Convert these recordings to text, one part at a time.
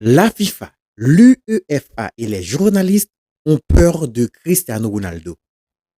La FIFA, l'UEFA et les journalistes ont peur de Cristiano Ronaldo.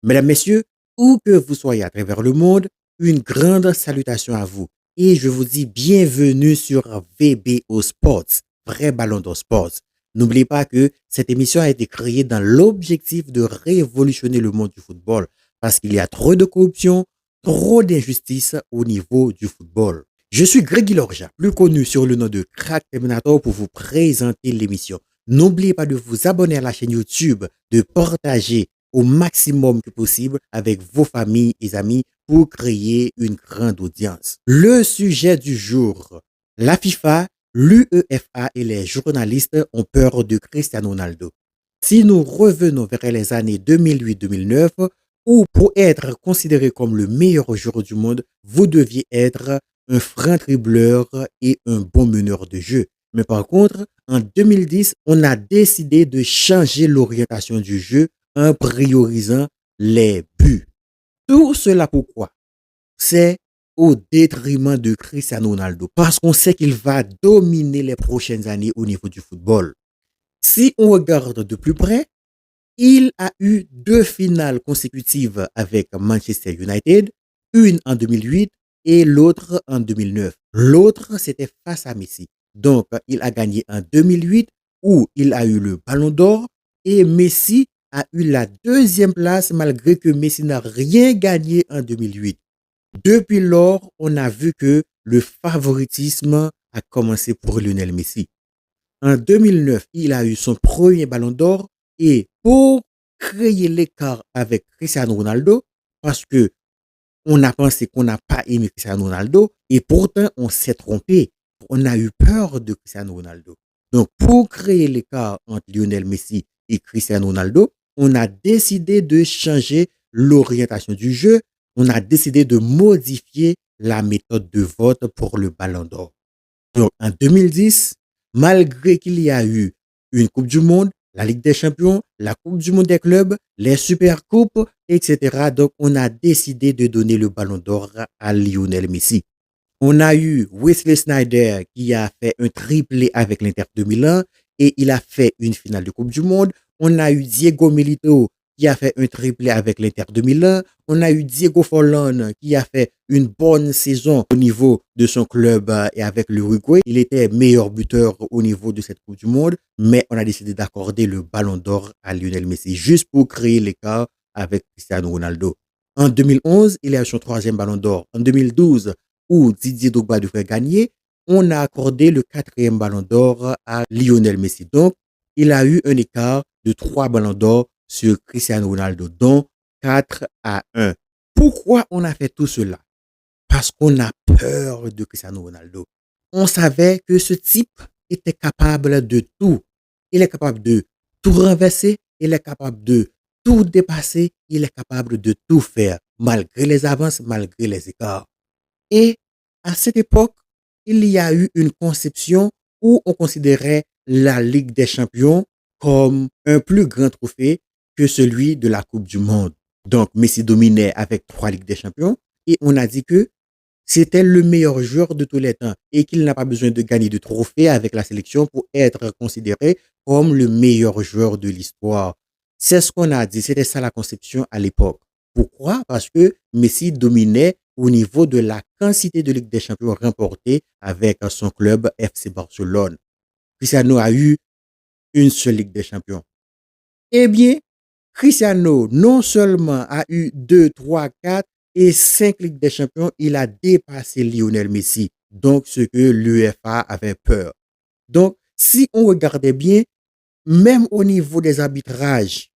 Mesdames, Messieurs, où que vous soyez à travers le monde, une grande salutation à vous. Et je vous dis bienvenue sur VBO Sports, vrai ballon d'or sports. N'oubliez pas que cette émission a été créée dans l'objectif de révolutionner le monde du football parce qu'il y a trop de corruption, trop d'injustice au niveau du football. Je suis Greg Lorja, plus connu sur le nom de Crack Terminator pour vous présenter l'émission. N'oubliez pas de vous abonner à la chaîne YouTube, de partager au maximum que possible avec vos familles et amis pour créer une grande audience. Le sujet du jour, la FIFA, l'UEFA et les journalistes ont peur de Cristiano Ronaldo. Si nous revenons vers les années 2008-2009, où pour être considéré comme le meilleur joueur du monde, vous deviez être un franc dribbleur et un bon meneur de jeu. Mais par contre, en 2010, on a décidé de changer l'orientation du jeu en priorisant les buts. Tout cela pourquoi? C'est au détriment de Cristiano Ronaldo parce qu'on sait qu'il va dominer les prochaines années au niveau du football. Si on regarde de plus près, il a eu 2 finales consécutives avec Manchester United, une en 2008 et l'autre en 2009. L'autre, c'était face à Messi. Donc, il a gagné en 2008 où il a eu le ballon d'or et Messi a eu la deuxième place malgré que Messi n'a rien gagné en 2008. Depuis lors, on a vu que le favoritisme a commencé pour Lionel Messi. En 2009, il a eu son premier ballon d'or et pour créer l'écart avec Cristiano Ronaldo, parce que on a pensé qu'on n'a pas aimé Cristiano Ronaldo et pourtant on s'est trompé. On a eu peur de Cristiano Ronaldo. Donc pour créer l'écart entre Lionel Messi et Cristiano Ronaldo, on a décidé de changer l'orientation du jeu. On a décidé de modifier la méthode de vote pour le ballon d'or. Donc en 2010, malgré qu'il y a eu une Coupe du Monde, la Ligue des Champions, la Coupe du Monde des clubs, les Supercoupes, etc. Donc, on a décidé de donner le ballon d'or à Lionel Messi. On a eu Wesley Sneijder qui a fait un triplé avec l'Inter de Milan et il a fait une finale de Coupe du Monde. On a eu Diego Milito qui a fait un triplé avec l'Inter de Milan. On a eu Diego Forlán qui a fait une bonne saison au niveau de son club et avec l'Uruguay. Il était meilleur buteur au niveau de cette Coupe du Monde, mais on a décidé d'accorder le ballon d'or à Lionel Messi juste pour créer l'écart avec Cristiano Ronaldo. En 2011, il a eu son troisième ballon d'or. En 2012, où Didier Drogba devrait gagner, on a accordé le quatrième ballon d'or à Lionel Messi. Donc, il a eu un écart de 3 ballons d'or sur Cristiano Ronaldo, dont 4-1. Pourquoi on a fait tout cela? Parce qu'on a peur de Cristiano Ronaldo. On savait que ce type était capable de tout. Il est capable de tout renverser, il est capable de tout dépasser, il est capable de tout faire, malgré les avances, malgré les écarts. Et à cette époque, il y a eu une conception où on considérait la Ligue des Champions comme un plus grand trophée que celui de la Coupe du Monde. Donc, Messi dominait avec 3 Ligues des Champions et on a dit que c'était le meilleur joueur de tous les temps et qu'il n'a pas besoin de gagner de trophée avec la sélection pour être considéré comme le meilleur joueur de l'histoire. C'est ce qu'on a dit, c'était ça la conception à l'époque. Pourquoi? Parce que Messi dominait au niveau de la quantité de Ligue des Champions remportées avec son club FC Barcelone. Cristiano a eu une seule Ligue des Champions. Eh bien, Cristiano non seulement a eu 2, 3, 4 et 5 Ligues des Champions, il a dépassé Lionel Messi. Donc, ce que l'UEFA avait peur. Donc, si on regardait bien, même au niveau des arbitrages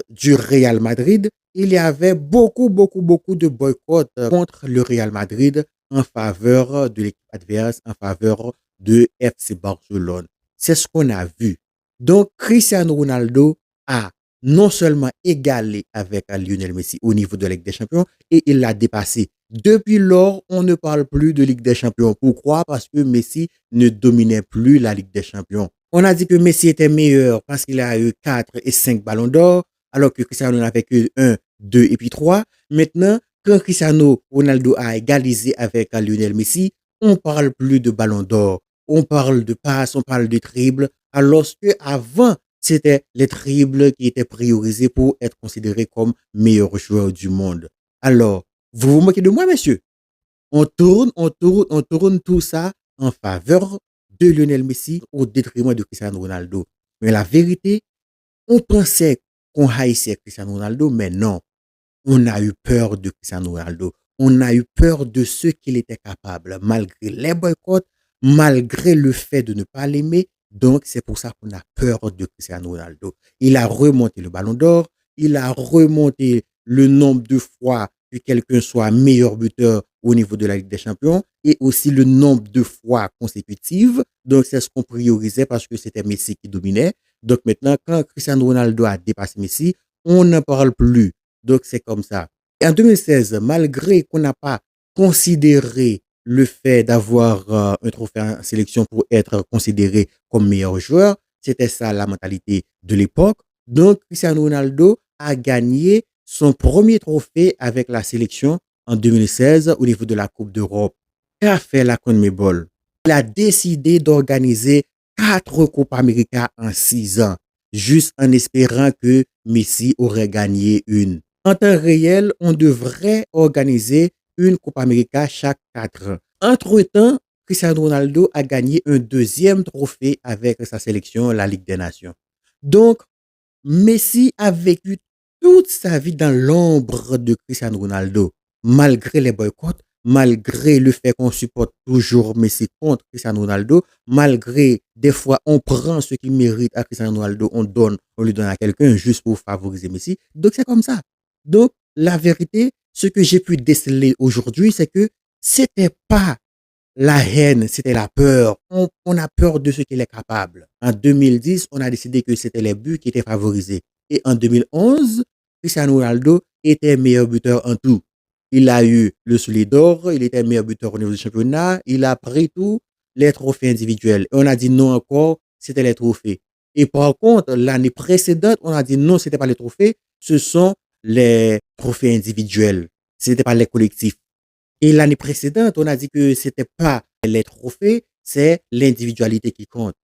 du Real Madrid, il y avait beaucoup de boycotts contre le Real Madrid en faveur de l'équipe adverse, en faveur de FC Barcelone. C'est ce qu'on a vu. Donc, Cristiano Ronaldo a non seulement égalé avec Lionel Messi au niveau de la Ligue des Champions, et il l'a dépassé. Depuis lors, on ne parle plus de Ligue des Champions. Pourquoi? Parce que Messi ne dominait plus la Ligue des Champions. On a dit que Messi était meilleur parce qu'il a eu 4 et 5 ballons d'or, alors que Cristiano n'avait que 1, 2 et puis 3. Maintenant, quand Cristiano Ronaldo a égalisé avec Lionel Messi, on ne parle plus de ballon d'or. on parle de passe, on parle de dribble, alors que avant, c'était les dribbles qui étaient priorisés pour être considérés comme meilleurs joueurs du monde. Alors, vous vous moquez de moi, messieurs? On tourne tout ça en faveur de Lionel Messi au détriment de Cristiano Ronaldo. Mais la vérité, on pensait qu'on haïssait Cristiano Ronaldo, mais non. On a eu peur de Cristiano Ronaldo. On a eu peur de ce qu'il était capable, malgré les boycotts, malgré le fait de ne pas l'aimer. Donc, c'est pour ça qu'on a peur de Cristiano Ronaldo. Il a remonté le ballon d'or. Il a remonté le nombre de fois que quelqu'un soit meilleur buteur au niveau de la Ligue des Champions et aussi le nombre de fois consécutives. Donc, c'est ce qu'on priorisait parce que c'était Messi qui dominait. Donc, maintenant, quand Cristiano Ronaldo a dépassé Messi, on n'en parle plus. Donc, c'est comme ça. Et en 2016, malgré qu'on n'a pas considéré le fait d'avoir un trophée en sélection pour être considéré comme meilleur joueur, c'était ça la mentalité de l'époque. Donc, Cristiano Ronaldo a gagné son premier trophée avec la sélection en 2016 au niveau de la Coupe d'Europe. Qu'a fait la CONMEBOL? Il a décidé d'organiser 4 Coupes América en 6 ans, juste en espérant que Messi aurait gagné une. En temps réel, on devrait organiser une Coupe América chaque 4 ans. Entre-temps, Cristiano Ronaldo a gagné un deuxième trophée avec sa sélection, la Ligue des Nations. Donc, Messi a vécu toute sa vie dans l'ombre de Cristiano Ronaldo, malgré les boycotts, malgré le fait qu'on supporte toujours Messi contre Cristiano Ronaldo, malgré des fois on prend ce qui mérite à Cristiano Ronaldo, on lui donne à quelqu'un juste pour favoriser Messi. Donc c'est comme ça. Donc la vérité, ce que j'ai pu déceler aujourd'hui, c'est que c'était pas la haine, c'était la peur. On a peur de ce qu'il est capable. En 2010, on a décidé que c'était les buts qui étaient favorisés. Et en 2011, Cristiano Ronaldo était meilleur buteur en tout. Il a eu le soulier d'or, il était meilleur buteur au niveau du championnat, il a pris tous les trophées individuels. Et on a dit non encore, c'était les trophées. Et par contre, l'année précédente, on a dit non, c'était pas les trophées, ce sont les trophées individuels. C'était pas les collectifs. Et l'année précédente, on a dit que c'était pas les trophées, c'est l'individualité qui compte.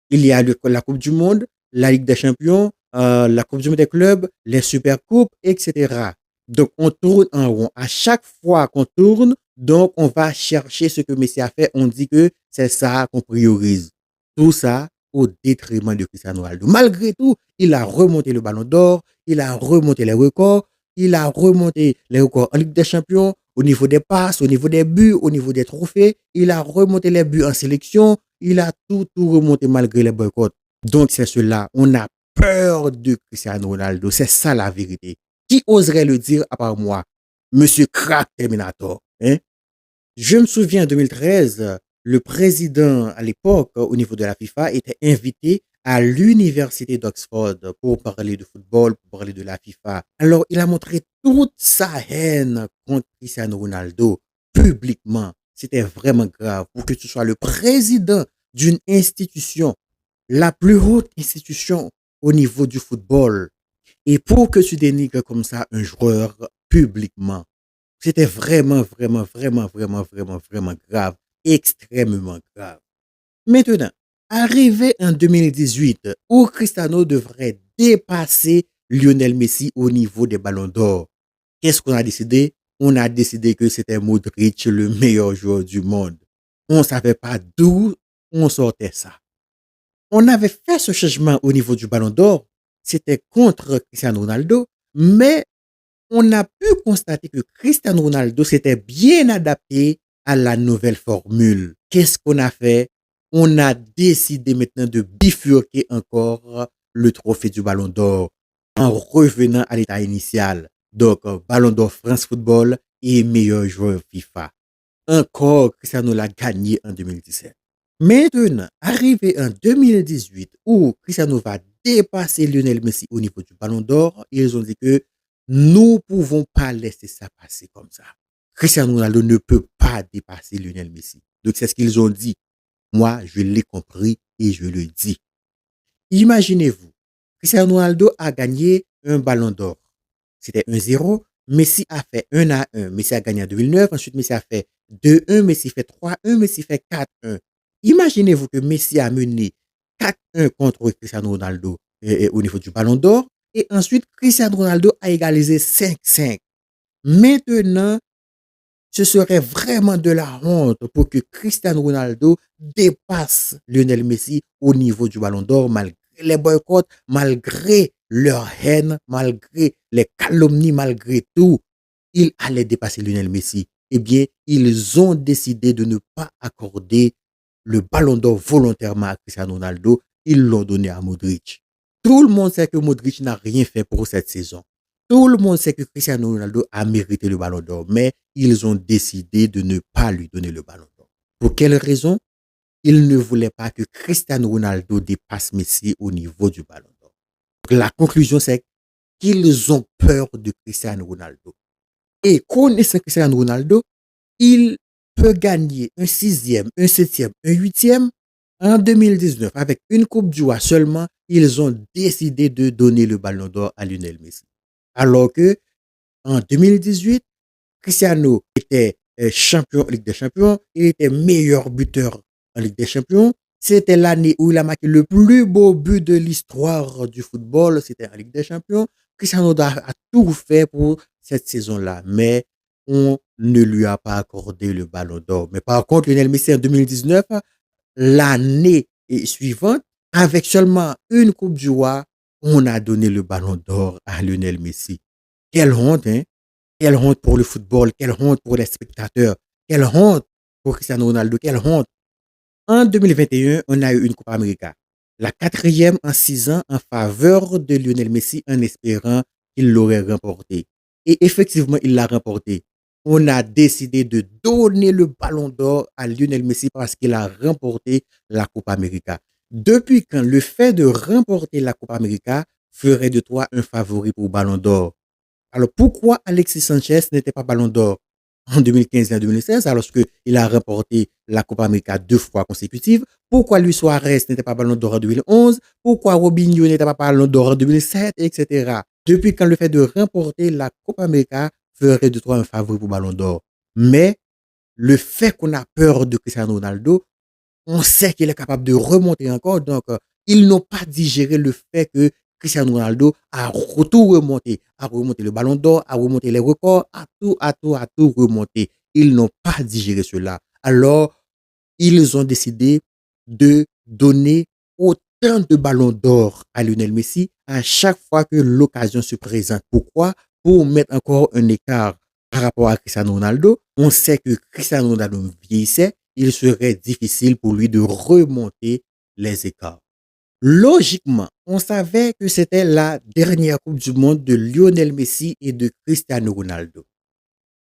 Il y a la Coupe du Monde, la Ligue des Champions, la Coupe du Monde des clubs, les Supercoupes, etc. Donc, on tourne en rond. À chaque fois qu'on tourne, donc, on va chercher ce que Messi a fait. On dit que c'est ça qu'on priorise. Tout ça au détriment de Cristiano Ronaldo. Malgré tout, il a remonté le ballon d'or, il a remonté les records, il a remonté les records en Ligue des Champions, au niveau des passes, au niveau des buts, au niveau des trophées. Il a remonté les buts en sélection. Il a tout remonté malgré les boycotts. Donc, c'est cela. On a peur de Cristiano Ronaldo. C'est ça la vérité. Qui oserait le dire à part moi? Monsieur Crack Terminator. Hein? Je me souviens en 2013, le président à l'époque, au niveau de la FIFA, était invité à l'université d'Oxford pour parler de football, pour parler de la FIFA. Alors, il a montré toute sa haine contre Cristiano Ronaldo publiquement. C'était vraiment grave pour que tu sois le président d'une institution, la plus haute institution au niveau du football, et pour que tu dénigres comme ça un joueur publiquement. C'était vraiment grave, extrêmement grave. Maintenant, arrivé en 2018, où Cristiano devrait dépasser Lionel Messi au niveau des ballons d'or, qu'est-ce qu'on a décidé? On a décidé que c'était Modric le meilleur joueur du monde. On ne savait pas d'où on sortait ça. On avait fait ce changement au niveau du ballon d'or, c'était contre Cristiano Ronaldo, mais on a pu constater que Cristiano Ronaldo s'était bien adapté à la nouvelle formule. Qu'est-ce qu'on a fait? On a décidé maintenant de bifurquer encore le trophée du Ballon d'Or en revenant à l'état initial. Donc, Ballon d'Or France Football et meilleur joueur FIFA. Encore, Cristiano l'a gagné en 2017. Maintenant, arrivé en 2018, où Cristiano va dépasser Lionel Messi au niveau du Ballon d'Or, ils ont dit que nous ne pouvons pas laisser ça passer comme ça. Cristiano Ronaldo ne peut pas dépasser Lionel Messi. Donc, c'est ce qu'ils ont dit. Moi, je l'ai compris et je le dis. Imaginez-vous, Cristiano Ronaldo a gagné un ballon d'or. C'était 1-0. Messi a fait 1-1. Messi a gagné en 2009. Ensuite, Messi a fait 2-1. Messi fait 3-1. Messi fait 4-1. Imaginez-vous que Messi a mené 4-1 contre Cristiano Ronaldo au niveau du Ballon d'Or et ensuite Cristiano Ronaldo a égalisé 5-5. Maintenant, ce serait vraiment de la honte pour que Cristiano Ronaldo dépasse Lionel Messi au niveau du Ballon d'Or malgré les boycotts, malgré leur haine, malgré les calomnies, malgré tout. Il allait dépasser Lionel Messi. Eh bien, ils ont décidé de ne pas accorder le Ballon d'Or volontairement à Cristiano Ronaldo. Ils l'ont donné à Modric. Tout le monde sait que Modric n'a rien fait pour cette saison. Tout le monde sait que Cristiano Ronaldo a mérité le Ballon d'Or, mais ils ont décidé de ne pas lui donner le Ballon d'Or. Pour quelle raison? Ils ne voulaient pas que Cristiano Ronaldo dépasse Messi au niveau du Ballon d'Or. La conclusion, c'est qu'ils ont peur de Cristiano Ronaldo. Et connaissant Cristiano Ronaldo, il peut gagner un sixième, un septième, un huitième. En 2019, avec une Coupe du Roi seulement, ils ont décidé de donner le Ballon d'Or à Lionel Messi. Alors que en 2018, Cristiano était champion en Ligue des Champions, il était meilleur buteur en Ligue des Champions. C'était l'année où il a marqué le plus beau but de l'histoire du football, c'était en Ligue des Champions. Cristiano a tout fait pour cette saison-là, mais on ne lui a pas accordé le Ballon d'Or. Mais par contre, Lionel Messi en 2019, l'année suivante, avec seulement une Coupe du Roi, on a donné le Ballon d'Or à Lionel Messi. Quelle honte, hein? Quelle honte pour le football, quelle honte pour les spectateurs, quelle honte pour Cristiano Ronaldo, quelle honte. En 2021, on a eu une Coupe América, la quatrième en 6 ans en faveur de Lionel Messi en espérant qu'il l'aurait remporté. Et effectivement, il l'a remporté. On a décidé de donner le Ballon d'Or à Lionel Messi parce qu'il a remporté la Coupe América. Depuis quand le fait de remporter la Coupe América ferait de toi un favori pour Ballon d'Or? Alors pourquoi Alexis Sanchez n'était pas Ballon d'Or en 2015 et en 2016 alors qu'il a remporté la Coupe América 2 fois consécutives? Pourquoi Luis Suarez n'était pas Ballon d'Or en 2011? Pourquoi Robinho n'était pas Ballon d'Or en 2007, etc. Depuis quand le fait de remporter la Coupe América ferait de toi un favori pour Ballon d'Or? Mais le fait qu'on a peur de Cristiano Ronaldo, on sait qu'il est capable de remonter encore. Donc, ils n'ont pas digéré le fait que Cristiano Ronaldo tout remonté, a remonté le ballon d'or, a remonté les records, a tout remonté. Ils n'ont pas digéré cela. Alors, ils ont décidé de donner autant de ballons d'or à Lionel Messi à chaque fois que l'occasion se présente. Pourquoi? Pour mettre encore un écart par rapport à Cristiano Ronaldo. On sait que Cristiano Ronaldo vieillissait, il serait difficile pour lui de remonter les écarts. Logiquement, on savait que c'était la dernière Coupe du Monde de Lionel Messi et de Cristiano Ronaldo.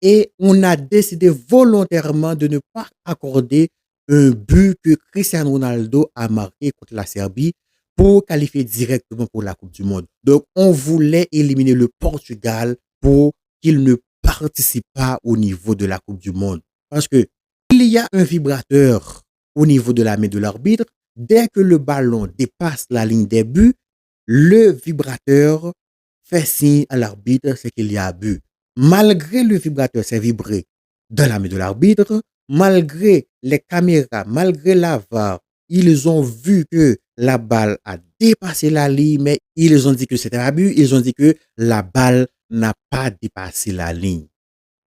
Et on a décidé volontairement de ne pas accorder un but que Cristiano Ronaldo a marqué contre la Serbie pour qualifier directement pour la Coupe du Monde. Donc, on voulait éliminer le Portugal pour qu'il ne participe pas au niveau de la Coupe du Monde. Parce que il y a un vibrateur au niveau de la main de l'arbitre. Dès que le ballon dépasse la ligne des buts, le vibrateur fait signe à l'arbitre, c'est qu'il y a but. Malgré le vibrateur s'est vibré dans la main de l'arbitre, malgré les caméras, malgré la VAR, ils ont vu que la balle a dépassé la ligne, mais ils ont dit que c'était abus, ils ont dit que la balle n'a pas dépassé la ligne.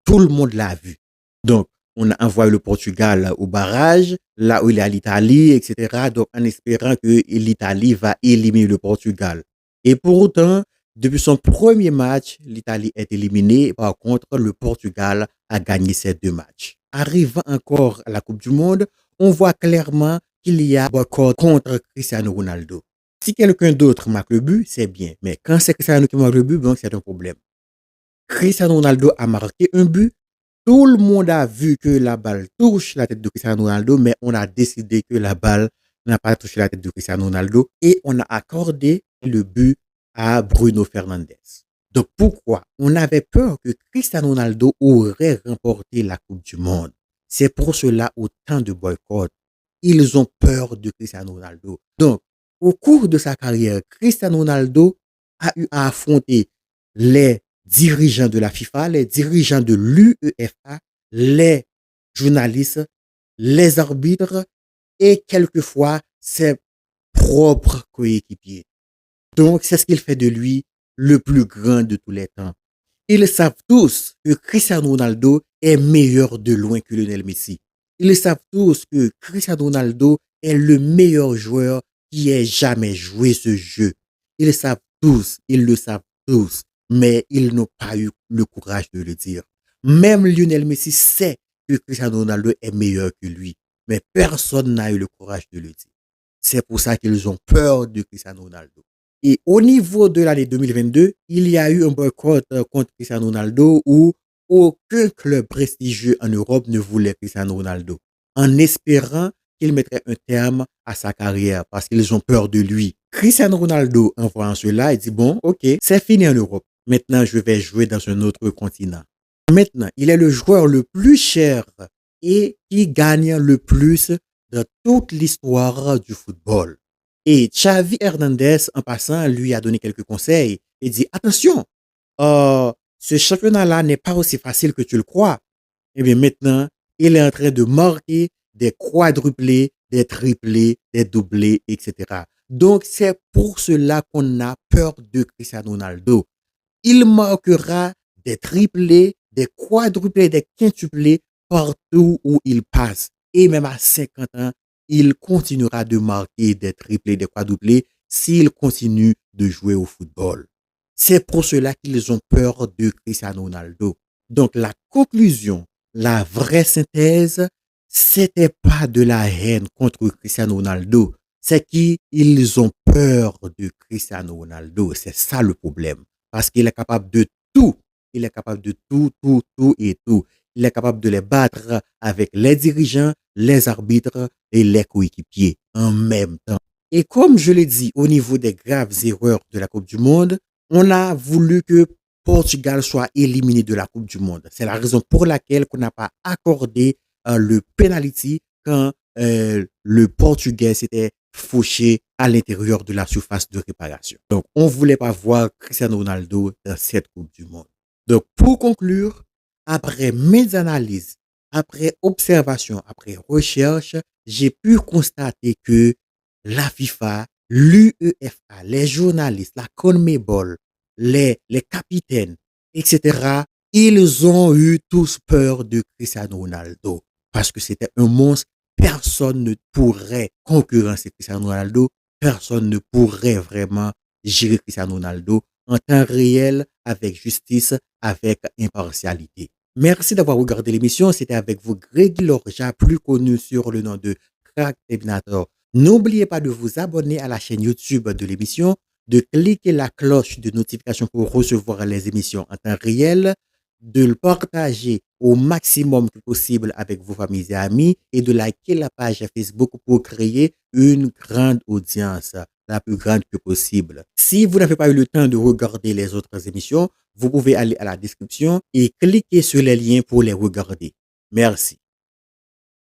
Tout le monde l'a vu. Donc, on a envoyé le Portugal au barrage, là où il y a l'Italie, etc. Donc, en espérant que l'Italie va éliminer le Portugal. Et pourtant, depuis son premier match, l'Italie est éliminée. Par contre, le Portugal a gagné ces 2 matchs. Arrivant encore à la Coupe du Monde, on voit clairement qu'il y a boycott contre Cristiano Ronaldo. Si quelqu'un d'autre marque le but, c'est bien. Mais quand c'est Cristiano qui marque le but, donc c'est un problème. Cristiano Ronaldo a marqué un but. Tout le monde a vu que la balle touche la tête de Cristiano Ronaldo, mais on a décidé que la balle n'a pas touché la tête de Cristiano Ronaldo et on a accordé le but à Bruno Fernandes. Donc pourquoi? On avait peur que Cristiano Ronaldo aurait remporté la Coupe du Monde. C'est pour cela autant de boycotts. Ils ont peur de Cristiano Ronaldo. Donc, au cours de sa carrière, Cristiano Ronaldo a eu à affronter les dirigeants de la FIFA, les dirigeants de l'UEFA, les journalistes, les arbitres, et quelquefois ses propres coéquipiers. Donc, c'est ce qu'il fait de lui le plus grand de tous les temps. Ils savent tous que Cristiano Ronaldo est meilleur de loin que Lionel Messi. Ils savent tous que Cristiano Ronaldo est le meilleur joueur qui ait jamais joué ce jeu. Ils savent tous, ils le savent tous, mais ils n'ont pas eu le courage de le dire. Même Lionel Messi sait que Cristiano Ronaldo est meilleur que lui, mais personne n'a eu le courage de le dire. C'est pour ça qu'ils ont peur de Cristiano Ronaldo. Et au niveau de l'année 2022, il y a eu un boycott contre Cristiano Ronaldo où aucun club prestigieux en Europe ne voulait Cristiano Ronaldo, en espérant qu'il mettrait un terme à sa carrière parce qu'ils ont peur de lui. Cristiano Ronaldo, en voyant cela, il dit, bon, ok, c'est fini en Europe. Maintenant, je vais jouer dans un autre continent. Maintenant, il est le joueur le plus cher et qui gagne le plus dans toute l'histoire du football. Et Xavi Hernandez, en passant, lui a donné quelques conseils et dit, attention, ce championnat-là n'est pas aussi facile que tu le crois. Et bien maintenant, il est en train de marquer des quadruplés, des triplés, des doublés, etc. Donc, c'est pour cela qu'on a peur de Cristiano Ronaldo. Il marquera des triplés, des quadruplés, des quintuplés partout où il passe. Et même à 50 ans, il continuera de marquer des triplés, des quadruplés s'il continue de jouer au football. C'est pour cela qu'ils ont peur de Cristiano Ronaldo. Donc la conclusion, la vraie synthèse, c'était pas de la haine contre Cristiano Ronaldo, c'est qu'ils ont peur de Cristiano Ronaldo. C'est ça le problème. Parce qu'il est capable de tout. Il est capable de tout, tout, tout et tout. Il est capable de les battre avec les dirigeants, les arbitres et les coéquipiers en même temps. Et comme je l'ai dit, au niveau des graves erreurs de la Coupe du Monde, on a voulu que Portugal soit éliminé de la Coupe du Monde. C'est la raison pour laquelle on n'a pas accordé le penalty quand le Portugais s'était fauché à l'intérieur de la surface de réparation. Donc, on ne voulait pas voir Cristiano Ronaldo dans cette Coupe du Monde. Donc, pour conclure, après mes analyses, après observation, après recherche, j'ai pu constater que la FIFA, l'UEFA, les journalistes, la CONMEBOL, les capitaines, etc., ils ont eu tous peur de Cristiano Ronaldo parce que c'était un monstre. Personne ne pourrait concurrencer Cristiano Ronaldo. Personne ne pourrait vraiment gérer Cristiano Ronaldo en temps réel, avec justice, avec impartialité. Merci d'avoir regardé l'émission. C'était avec vous, Greg Lorja, plus connu sur le nom de Crack Terminator. N'oubliez pas de vous abonner à la chaîne YouTube de l'émission, de cliquer la cloche de notification pour recevoir les émissions en temps réel, de le partager au maximum que possible avec vos familles et amis et de liker la page Facebook pour créer une grande audience, la plus grande que possible. Si vous n'avez pas eu le temps de regarder les autres émissions, vous pouvez aller à la description et cliquer sur les liens pour les regarder. Merci.